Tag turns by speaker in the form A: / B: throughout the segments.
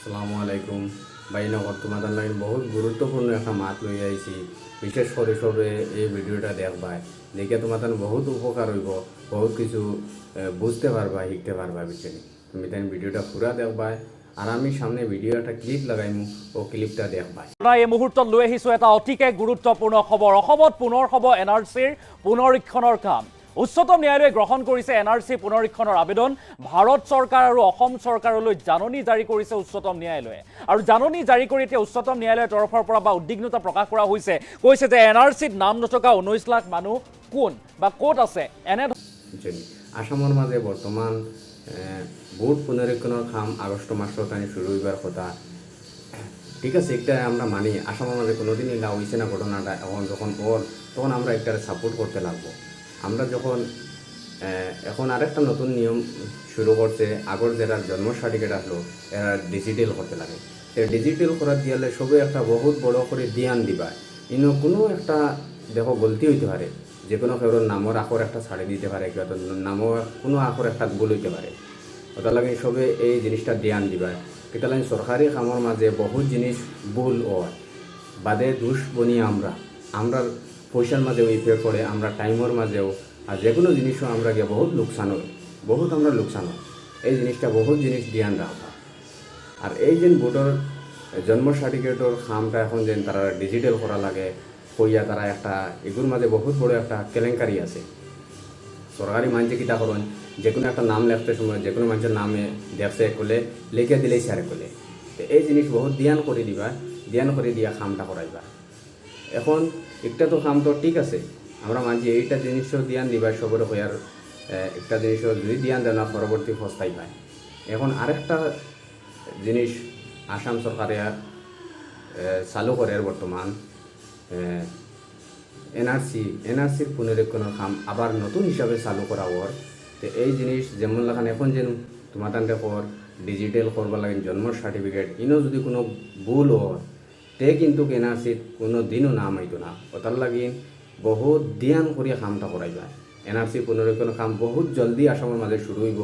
A: আসসালামু আলাইকুম বাইনগর তোমাদের লাগে বহুত গুরুত্বপূর্ণ একটা মাত লই আইছি। বিশেষ করে সবে এই ভিডিওটা দেখবাই, দেখে তোমাদের বহুত উপকার হইব, বহুত কিছু বুঝতে পারবা, শিখতে পারবা। বিষয় তুমি তাই ভিডিওটা পুরা দেখবাই, আর আমি সামনে ভিডিও একটা ক্লিপ লাগাইমু, ও ক্লিপটা দেখবাই।
B: এই মুহূৰ্তত লৈ আহিছোঁ এটা অতিকে গুৰুত্বপূৰ্ণ খবৰ। অসমত পুনৰ হ'ব NRCৰ পুনৰীক্ষণৰ কাম। উচ্চতম ন্যায়ালয়ে গ্ৰহণ কৰিছে NRC পুনৰীক্ষণৰ আবেদন। ভাৰত চৰকাৰ আৰু অসম চৰকাৰলৈ জাননী জাৰি কৰিছে উচ্চতম ন্যায়ালয়ে। আৰু জাননী জাৰি কৰি এতিয়া উচ্চতম ন্যায়ালয়ৰ তৰফৰ পৰা বা উদ্বিগ্নতা প্ৰকাশ কৰা হৈছে, কৈছে যে NRCত নাম নথকা 19 লাখ মানুহ কোন বা ক'ত আছে। এনে
A: আসামৰ মাঝে বর্তমান ভোট পুনরীক্ষণের কাম আগস্ট মাসত শুরু হইবার কথা। ঠিক আছে, একটা আমরা মানি আসামের মাঝে কোনোদিনই লাভ হয়েছে না ঘটনাটা। এখন যখন ওর তখন আমরা একটা সাপোর্ট করতে লাগবো। আমরা যখন এখন আরেকটা নতুন নিয়ম শুরু করছে, আগর যারা জন্ম সার্টিফিকেট আসলো এরা ডিজিটাল করতে লাগে। ডিজিটাল করার দিয়ালে সবে একটা বহুত বড় করে ধ্যান দিবা। ইনো কোনো একটা দেখো গলতি হইতে পারে, যে কোনো কেউ নামর আখর একটা ছাড়ি দিতে পারে, কেউ নামর কোনো আখর একটা ভুল হইতে পারে। ওটা লাগে সবে এই জিনিসটা ধ্যান দিবা। এটা লাগে সরকারি কামর মাঝে বহুত জিনিস ভুল হয়, বাদে দোষ বনি আমরা পয়সার মাঝেও ইফেক্ট করে, আমরা টাইমের মাঝেও, আর যে কোনো জিনিসও আমরা গিয়ে বহুত লোকসান হয়, বহুত আমরা লোকসান হয়। এই জিনিসটা বহুত জিনিস ধ্যান রাখা। আর এই যে ভোটার জন্ম সার্টিফিকেটের খামটা এখন যে তারা ডিজিটাল করা লাগে কইয়া, তারা একটা এগুলোর মাঝে বহুত বড় একটা কেলেঙ্কারি আছে। সরকারি মানুষে কিতা করেন, যে কোনো একটা নাম লেখতে সময় যে কোনো মানুষের নামে দেখছে করলে লিখে দিলেই স্যারে করলে। তো এই জিনিস বহুত ধ্যান করে দিবা, ধ্যান করে দিয়া খামটা করাইবা। এখন একটা তো খাম তো ঠিক আছে, আমরা মানছি এইটা জিনিসও ধ্যান দিবা সবরে হইয়ার, একটা জিনিসও যদি ধ্যান দেয় না পরবর্তী ফস্তাই পায়। এখন আরেকটা জিনিস আসাম সরকারে চালু করে বর্তমান এনআরসির পুনরীক্ষণের কাম আবার নতুন হিসাবে চালু করা ওর। তো এই জিনিস যেমন লাগান এখন যেন তোমার তানকে কর ডিজিটাল করবার লাগে জন্ম সার্টিফিকেট, ইনো যদি কোনো ভুল হয় তে কিন্তু এনআরসিত কোনো দিনও নাম আইতো না। ওটার লাগি বহুত ধ্যান করিয়া কামটা করাইবা। এনআরসি পুনরীক্ষণের কাম বহুত জলদি আসামের মাঝে শুরু হইব।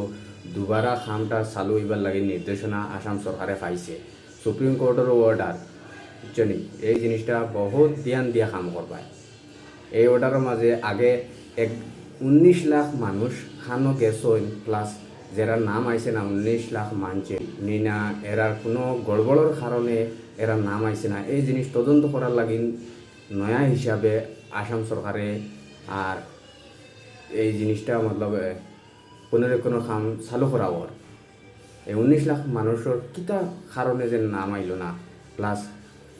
A: দুবারা কামটা চালু হইবার লাগে নির্দেশনা আসাম সরকারে পাইছে, সুপ্রিম কোর্টেরও অর্ডার। বুঝছেন, এই জিনিসটা বহুত ধ্যান দিয়া কাম করবা। এই অর্ডারের মাঝে আগে 19 লাখ মানুষ খানো গেছেন, প্লাস যারা নাম আইছে না 19 লাখ মানছে নিনা, এরার কোনো গড়বড়ের কারণে এরা নাম আইছে না। এই জিনিস তদন্ত করার লাগি নয়া হিসাবে আসাম সরকারে আর এই জিনিসটা মতলব পুনরীক্ষণের কাম চালু করা ওর। এই 19 লাখ মানুষের কিতা কারণে যে নাম আইল না, প্লাস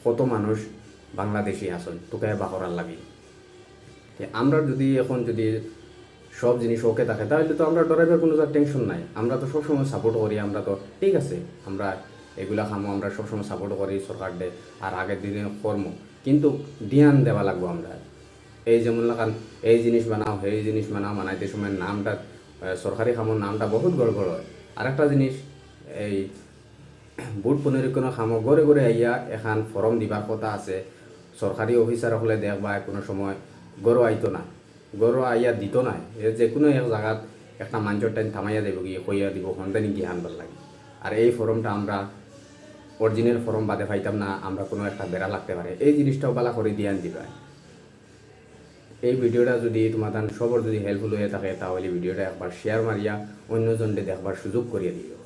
A: কত মানুষ বাংলাদেশি আসন তোকে বা করার লাগে। আমরা যদি এখন যদি সব জিনিস ওকে থাকে তাহলে তো আমরা ডরাইবার কোনো টেনশন নাই। আমরা তো সবসময় সাপোর্ট করি, আমরা তো ঠিক আছে, আমরা এগুলা খামো, আমরা সবসময় সাপোর্ট করি সরকার দে আর আগের দিনে কর্ম, কিন্তু ধ্যান দেওয়া লাগবো আমরা। এই যেমন লাগান এই জিনিস বানাও এই জিনিস বানাও বানাইতে সময় নামটা সরকারি খামোর নামটা বহুত গড়বড় হয়। আরেকটা জিনিস, এই ভোট পুনরীক্ষণের খামো গড়ে গড়ে আইয়া এখান ফর্ম দিবার কথা আছে, সরকারি অফিসার হলে দেখবা কোনো সময় গরু আইতো না, গরু আইয়া দিত না। যে কোনো এক জায়গাত একটা মানুষের টাইম থামাইয়া দেব গিয়ে কইয়া দিব সন্তানি গিয়ে আনবার লাগে। আর এই ফর্মটা আমরা অরিজিনাল ফর্ম বাদে পাইতাম না, আমরা কোনো একটা বেড়া লাগতে পারে। এই জিনিসটাও বালা করে দিয়ে দিবা। এই ভিডিওটা যদি তোমাদের সবর যদি হেল্পফুল হয়ে থাকে তাহলে ভিডিওটা একবার শেয়ার মারিয়া অন্যজনকে দেখবার সুযোগ করিয়ে দিও।